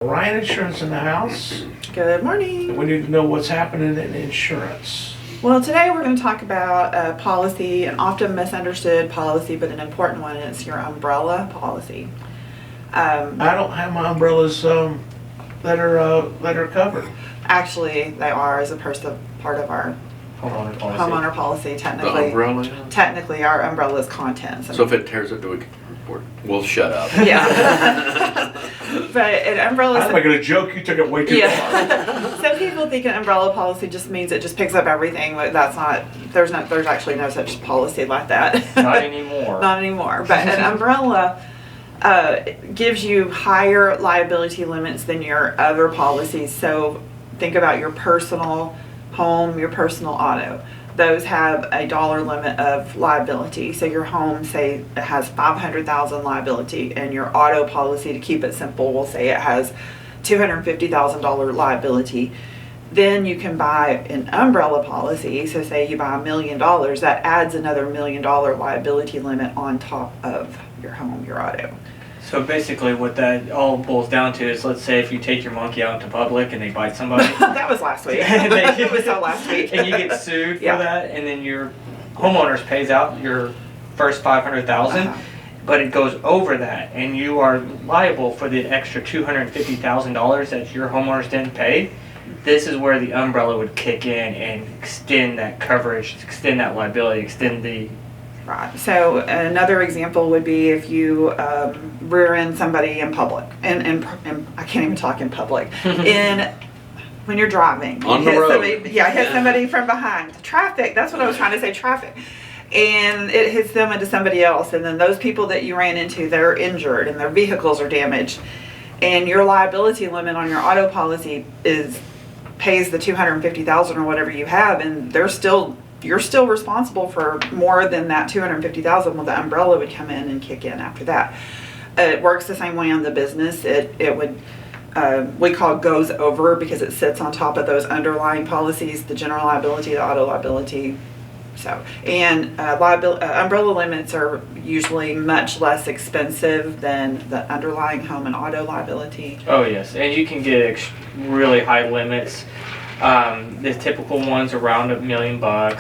Ryan Insurance in the house. Good morning. We need to know what's happening in insurance. Well, today we're going to talk about a policy, an often misunderstood policy, but an important one, and it's your umbrella policy. I don't have my umbrellas that are covered. Actually, they are as a part of our homeowner policy. The umbrella? Technically, our umbrella is contents. So if it tears up, we'll shut up. Yeah. But an umbrella. I was making a joke. You took it way too far. Some people think an umbrella policy just means it just picks up everything, but that's not. There's actually no such policy like that. Not anymore. Not anymore. But an umbrella gives you higher liability limits than your other policies. So think about your personal home, your personal auto. Those have a dollar limit of liability. So your home, say, it has $500,000 liability, and your auto policy, to keep it simple, will say it has $250,000 liability. Then you can buy an umbrella policy. So say you buy $1 million, that adds another $1 million liability limit on top of your home, your auto. So basically what that all boils down to is, let's say if you take your monkey out into public and they bite somebody. That was last week. It was so last week. And you get sued for Yeah. that, and then your homeowners pays out your first $500,000, but it goes over that, and you are liable for the extra $250,000 that your homeowners didn't pay. This is where the umbrella would kick in and extend that coverage, extend that liability, extend the... Right. So another example would be if you rear end somebody in public, and I can't even talk in public, when you're driving. On the road. Hit somebody from behind. Traffic, that's what I was trying to say, traffic. And it hits them into somebody else, and then those people that you ran into, they're injured and their vehicles are damaged. And your liability limit on your auto policy pays the $250,000 or whatever you have, and you're still responsible for more than that $250,000. Well, the umbrella would come in and kick in after that. It works the same way on the business. It would, we call goes over, because it sits on top of those underlying policies, the general liability, the auto liability. So, and umbrella limits are usually much less expensive than the underlying home and auto liability. Oh yes, and you can get really high limits. The typical ones around $1 million.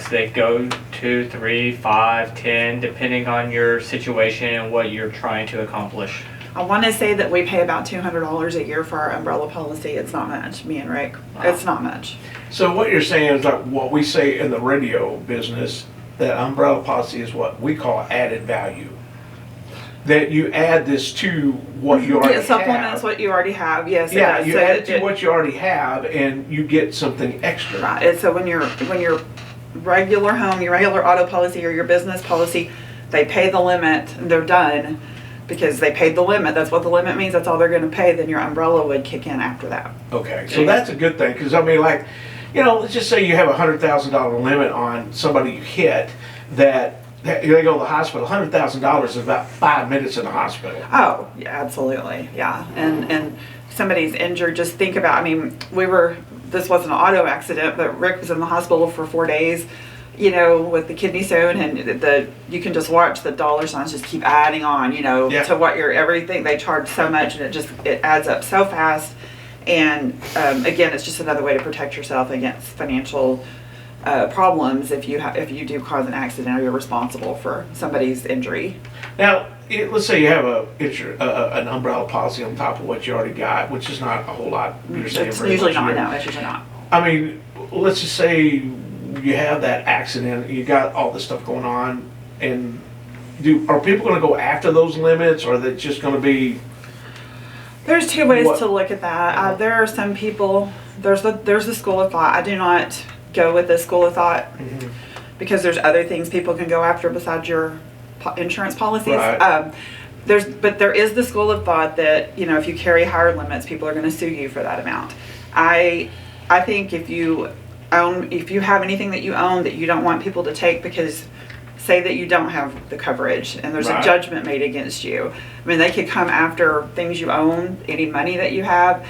They go 2, 3, 5, 10, depending on your situation and what you're trying to accomplish. I want to say that we pay about $200 a year for our umbrella policy. It's not much, me and Rick. Wow. It's not much. So what you're saying is like what we say in the radio business, that umbrella policy is what we call added value. That you add this to what you already It supplements have. what you already have. Yes. it Yeah, does. you So add to what you already have, and you get something extra. Right. And so when your regular home, your regular auto policy, or your business policy, they pay the limit and they're done because they paid the limit. That's what the limit means. That's all they're going to pay. Then your umbrella would kick in after that. Okay, so that's a good thing, because I mean, like, let's just say you have a $100,000 limit on somebody you hit that they go to the hospital. $100,000 is about 5 minutes in the hospital. Oh, yeah, absolutely. Yeah. And somebody's injured, just think about, I mean, this wasn't an auto accident, but Rick was in the hospital for 4 days, with the kidney stone, and you can just watch the dollar signs just keep adding on, Yeah. to what everything they charge so much, and it adds up so fast. And again, it's just another way to protect yourself against financial problems if you do cause an accident or you're responsible for somebody's injury. Now, let's say you have an umbrella policy on top of what you already got, which is not a whole lot. You're saying It's very usually much not. here. No, it's usually not. I mean, let's just say you have that accident, you got all this stuff going on, and are people going to go after those limits, or are they just going to be? There's two ways to look at that. There are some people. There's the school of thought. I do not go with the school of thought because there's other things people can go after besides your insurance policies. Right. There is the school of thought that if you carry higher limits, people are going to sue you for that amount. I think if you have anything that you own that you don't want people to take because say that you don't have the coverage and there's a judgment made against you. I mean, they could come after things you own, any money that you have.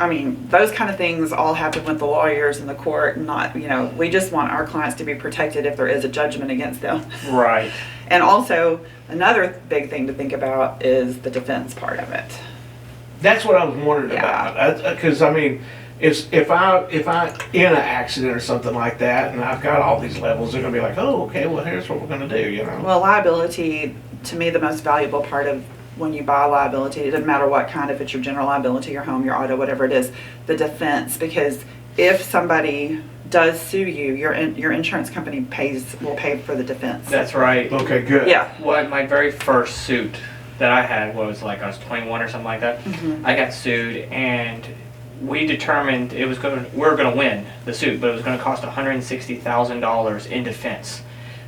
I mean, those kind of things all happen with the lawyers and the court, and not, we just want our clients to be protected if there is a judgment against them. Right. And also, another big thing to think about is the defense part of it. That's what I was wondering Yeah. about. Because I mean, if I in an accident or something like that, and I've got all these levels, they're gonna be like, oh, okay, well, here's what we're gonna do, you know? Well, liability, to me, the most valuable part of when you buy liability, it doesn't matter what kind, if it's your general liability, your home, your auto, whatever it is, the defense, because if somebody does sue you, your insurance company will pay for the defense. That's right. Okay, good. Yeah. What my very first suit that I had was like I was 21 or something like that. Mhm. I got sued and we determined we were going to win the suit, but it was going to cost $160,000 in defense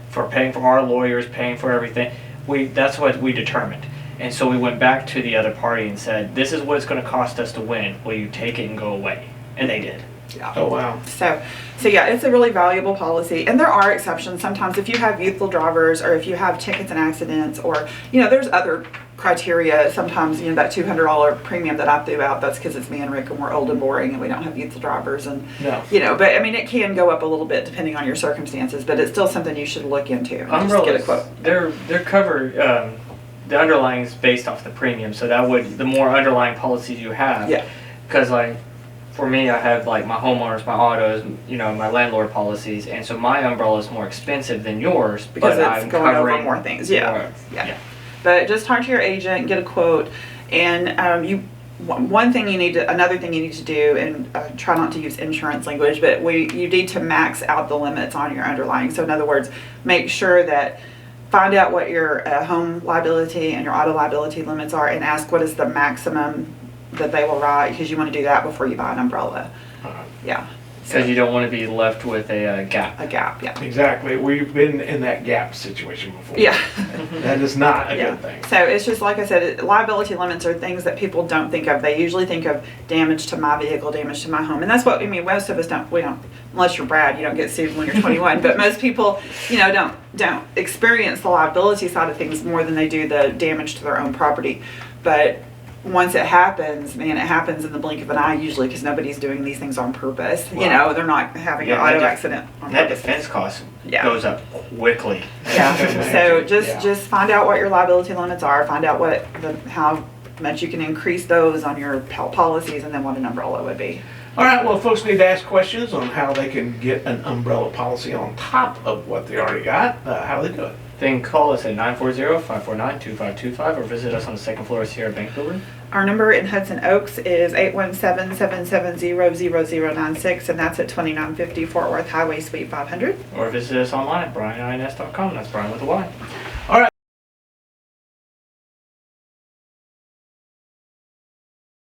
for paying for our lawyers, paying for everything. That's what we determined. And so we went back to the other party and said, this is what it's going to cost us to win. Will you take it and go away? And they did. Yeah. Oh, wow. So yeah, it's a really valuable policy, and there are exceptions. Sometimes if you have youthful drivers, or if you have tickets and accidents, or there's other criteria. Sometimes that $200 premium that I threw out, that's because it's me and Rick, and we're old and boring, and we don't have youthful drivers, and No. But I mean, it can go up a little bit depending on your circumstances, but it's still something you should look into. And just get a quote. Umbrellas, they're covered. The underlying is based off the premium, so that would the more underlying policies you have. Yeah. Because like, for me, I have like my homeowners, my autos, my landlord policies, and so my umbrella is more expensive than yours Because but it's I'm going over covering more things. Yeah. more. Yeah. But just talk to your agent, get a quote, and another thing you need to do, and try not to use insurance language, but you need to max out the limits on your underlying. So in other words, make sure that find out what your home liability and your auto liability limits are, and ask what is the maximum that they will write, because you want to do that before you buy an umbrella. Yeah. Because you don't want to be left with a gap. A gap. Yeah. Exactly. We've been in that gap situation before. Yeah. That is not a Yeah. good thing. So it's just like I said, liability limits are things that people don't think of. They usually think of damage to my vehicle, damage to my home, and that's what most of us don't. We don't, unless you're Brad, you don't get sued when you're 21. But most people, don't experience the liability side of things more than they do the damage to their own property. But once it happens, man, it happens in the blink of an eye usually, because nobody's doing these things on purpose. Wow. They're not having an Yeah, auto that accident on That purpose. defense cost Yeah. goes up quickly. Yeah. So Yeah. just find out what your liability limits are. Find out how much you can increase those on your policies, and then what an umbrella would be. All right, well, folks need to ask questions on how they can get an umbrella policy on top of what they already got. How do they do it? Then call us at 940-549-2525 or visit us on the second floor of Sierra Bank Building. Our number in Hudson Oaks is 817-770-0096, and that's at 2950 Fort Worth Highway, Suite 500. Or visit us online at brianins.com. That's Brian with a Y.